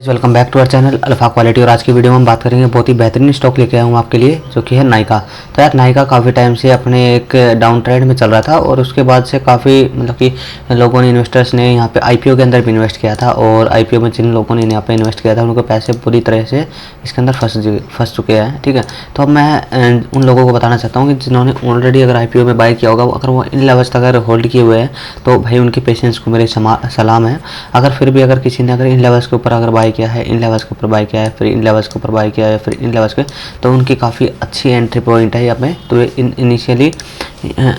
Welcome back to our channel alpha quality. और आज की वीडियो में हम बात करेंगे, बहुत ही बेहतरीन स्टॉक लेके आया हूँ आपके लिए, जो कि है नायका। तो यार नायका काफ़ी टाइम से अपने एक डाउन ट्रेंड में चल रहा था और उसके बाद से काफ़ी मतलब कि लोगों ने, इन्वेस्टर्स ने यहाँ पे आईपीओ के अंदर भी इन्वेस्ट किया था। और आईपीओ में जिन लोगों ने यहाँ पे इन्वेस्ट किया था उनके पैसे पूरी तरह से इसके अंदर फंस चुके हैं। ठीक है, तो अब मैं उन लोगों को बताना चाहता हूँ कि जिन्होंने ऑलरेडी अगर आईपीओ में बाय किया होगा, अगर वो इन लेवल्स तक अगर होल्ड किए हुए हैं तो भाई उनकी पेशेंस को मेरे सलाम है। अगर फिर भी अगर किसी ने अगर इन लेवल्स के ऊपर अगर बाय किया है, इन लेवल्स के ऊपर बाय किया है, फिर इन लेवल्स के ऊपर बाय किया है, फिर इन लेवल्स के, तो उनकी काफ़ी अच्छी एंट्री पॉइंट है यहाँ पे। तो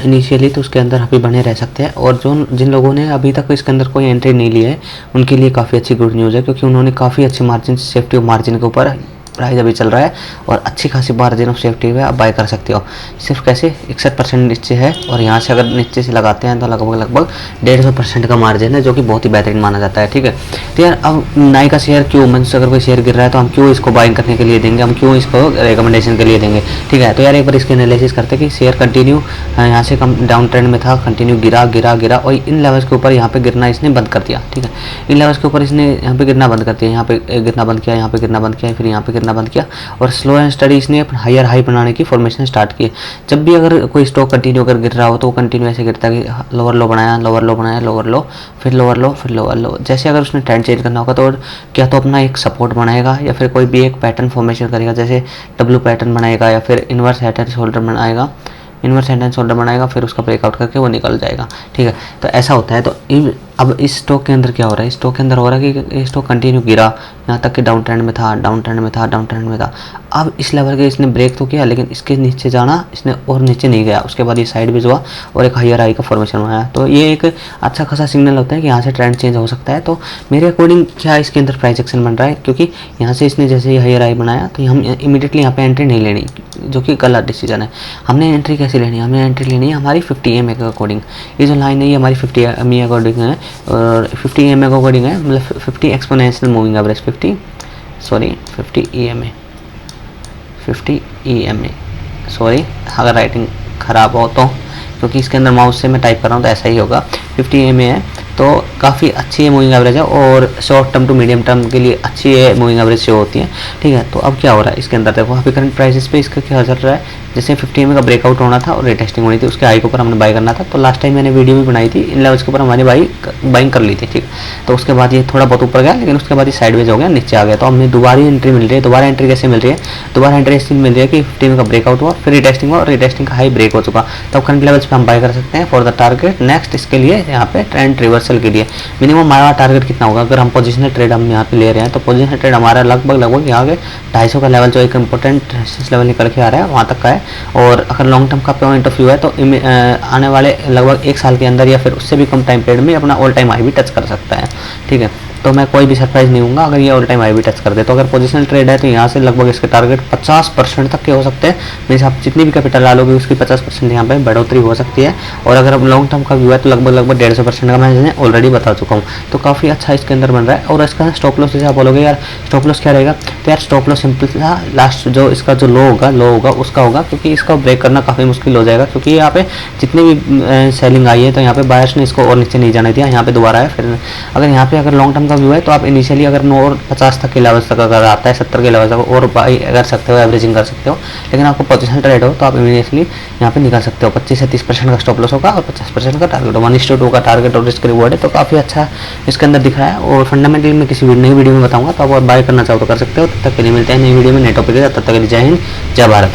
इनिशियली तो उसके अंदर अभी बने रह सकते हैं। और जिन लोगों ने अभी तक इसके अंदर कोई एंट्री नहीं ली है उनके लिए काफ़ी अच्छी गुड न्यूज़ है, क्योंकि उन्होंने काफ़ी अच्छे मार्जिन, सेफ्टी ऑफ मार्जिन के ऊपर प्राइस अभी चल रहा है और अच्छी खासी मार्जिन ऑफ सेफ्टी है, आप बाय कर सकते हो। सिर्फ कैसे 61% नीचे है, और यहाँ से अगर नीचे से लगाते हैं तो लगभग 150% का मार्जिन है, जो कि बहुत ही बेहतरीन माना जाता है। ठीक है, तो यार अब नायका शेयर क्यों, मीन्स अगर कोई शेयर गिर रहा है तो हम क्यों इसको बाइंग करने के लिए देंगे, हम क्यों इसको रिकमेंडेशन के लिए देंगे। ठीक है, तो यार एक बार इसकी एनालिसिस करते हैं कि शेयर कंटिन्यू यहाँ से कम डाउन ट्रेंड में था, कंटिन्यू गिरा और इन लेवल्स के ऊपर यहाँ पे गिरना इसने बंद कर दिया। ठीक है, इन लेवल्स के ऊपर इसने यहाँ पे गिरना बंद कर दिया, यहाँ पे गिरना बंद किया, यहाँ पे गिरना बंद किया, फिर यहाँ पे गिरना बंद किया, और स्लो एंड स्टडी इसने हायर हाई बनाने की फॉर्मेशन स्टार्ट की। जब भी अगर कोई स्टॉक कंटिन्यू अगर गिर रहा हो तो वो कंटिन्यू ऐसे गिरता है कि लोअर लो बनाया, लोअर लो बनाया, लोअर लो, फिर लोअर लो, फिर लोअर लो। जैसे अगर उसने ट्रेंड चेंज करना होगा तो क्या तो अपना एक सपोर्ट बनाएगा या फिर कोई भी एक पैटर्न फॉर्मेशन करेगा, जैसे डब्ल्यू पैटर्न बनाएगा या फिर इनवर्स हेड एंड शोल्डर बनाएगा, इनवर्स हेड एंड शोल्डर बनाएगा, फिर उसका ब्रेकआउट करके वो निकल जाएगा। ठीक है, तो ऐसा होता है। तो अब इस स्टॉक के अंदर क्या हो रहा है, इस स्टॉक के अंदर हो रहा है कि स्टॉक कंटिन्यू गिरा, यहाँ तक कि डाउन ट्रेंड में था। अब इस लेवल के इसने ब्रेक तो किया, लेकिन इसके नीचे जाना इसने और नीचे नहीं गया, उसके बाद ये साइड भी हुआ और एक हायर हाई का फॉर्मेशन बनाया। तो ये एक अच्छा खासा सिग्नल होता है कि यहाँ से ट्रेंड चेंज हो सकता है। तो मेरे अकॉर्डिंग क्या इसके अंदर प्राइस एक्शन बन रहा है, क्योंकि यहाँ से इसने जैसे ही हायर हाई बनाया तो हम इमीडिएटली यहाँ पे एंट्री नहीं लेनी, जो कि गलत डिसीजन है। हमने एंट्री कैसे लेनी है, हमें एंट्री लेनी है हमारी 50 EMA के अकॉर्डिंग। ये जो लाइन है ये हमारी 50 EMA अकॉर्डिंग है, और 50 EMA के अकॉर्डिंग है, मतलब 50 exponential moving average, 50 EMA sorry अगर राइटिंग ख़राब हो तो, क्योंकि इसके अंदर माउस से मैं टाइप कर रहा हूँ तो ऐसा ही होगा। 50 EMA है, तो काफ़ी अच्छी है मूविंग एवरेज है, और short term to medium term के लिए अच्छी है मूविंग एवरेज शो होती है। ठीक है, तो अब क्या हो रहा है इसके अंदर, देखो अभी करंट प्राइसेस पे इसका क्या चल रहा है। जैसे 50 EMA का ब्रेकआउट होना था और रिटेस्टिंग होनी थी, उसके हाई के ऊपर हमने बाई करना था। तो लास्ट टाइम मैंने वीडियो भी बनाई थी, इन लेवल्स के ऊपर हमारी बाइंग कर ली थी। ठीक, तो उसके बाद ये थोड़ा बहुत ऊपर गया, लेकिन उसके बाद ये साइडवेज हो गया, नीचे आ गया। तो हमें दोबारा एंट्री मिल रही है। दोबारा एंट्री कैसे मिल रही है, दोबारा एंट्री इसलिए मिल रही है कि 50 EMA का ब्रेकआउट हुआ, फिर रिटेस्टिंग हुआ और रिटेस्टिंग का हाई ब्रेक हो चुका। तो करंट लेवल्स पे हम बाय कर सकते हैं फॉर द टारगेट नेक्स्ट। इसके लिए यहाँ पे ट्रेंड रिवर्सल के लिए मिनिमम हमारा टारगेट कितना होगा, अगर हम पोजिशनल ट्रेड हम यहाँ पे ले रहे हैं तो पोजिशनल ट्रेड हमारा लगभग यहाँ के 250 का लेवल, जो एक इंपॉर्टेंट रेजिस्टेंस लेवल निकल के आ रहा है, वहाँ तक का है। और अगर लॉन्ग टर्म का पॉइंट ऑफ व्यू है तो आने वाले लगभग 1 साल के अंदर या फिर उससे भी कम टाइम पीरियड में अपना ऑल टाइम हाई भी टच कर सकता है। ठीक है, तो मैं कोई भी सरप्राइज नहीं हूँगा अगर ये ऑल टाइम हाई भी टच कर दे। तो अगर पोजिशनल ट्रेड है तो यहाँ से लगभग इसके टारगेट 50% तक के हो सकते हैं। मीन्स आप जितनी भी कैपिटल डालोगे उसकी 50% यहाँ पे बढ़ोतरी हो सकती है। और अगर अब लॉन्ग टर्म का व्यू है तो लगभग 150% का मैं ऑलरेडी बता चुका हूँ। तो काफ़ी अच्छा इसके अंदर बन रहा है। और इसका स्टॉप लॉस, जैसे आप बोलोगे यार स्टॉप लॉस क्या रहेगा, तो यार स्टॉप लॉस सिंपल था, लास्ट जो इसका जो लो होगा उसका होगा, क्योंकि इसका ब्रेक करना काफ़ी मुश्किल हो जाएगा। क्योंकि यहाँ पे जितनी भी सेलिंग आई है तो यहाँ पे बायर्स ने इसको और नीचे नहीं जाने दिया, यहाँ पे दोबारा है। फिर अगर यहाँ पे अगर लॉन्ग टर्म का व्यू है तो आप इनिशियली अगर 50 तक के लेवल्स तक अगर आता है, 70 के लेवल तक और बाई कर सकते हो, एवरेजिंग कर सकते हो। लेकिन आपको पोजिशनल ट्रेड हो तो आप इमीडिएटली यहाँ पे निकाल सकते हो। 25 से 30% का स्टॉप लॉस होगा और 50% का टारगेट, 1:2 का टारगेट और रिस्क रिवॉर्ड है। तो काफ़ी अच्छा इसके अंदर दिख रहा है। और फंडामेंटली मैं किसी नई वीडियो में बताऊंगा, तो आप बाय करना चाहो तो कर सकते हो। तब तक के लिए मिलते हैं नई वीडियो में, नए टॉपिक है। तब तक के लिए जय हिंद, जय भारत।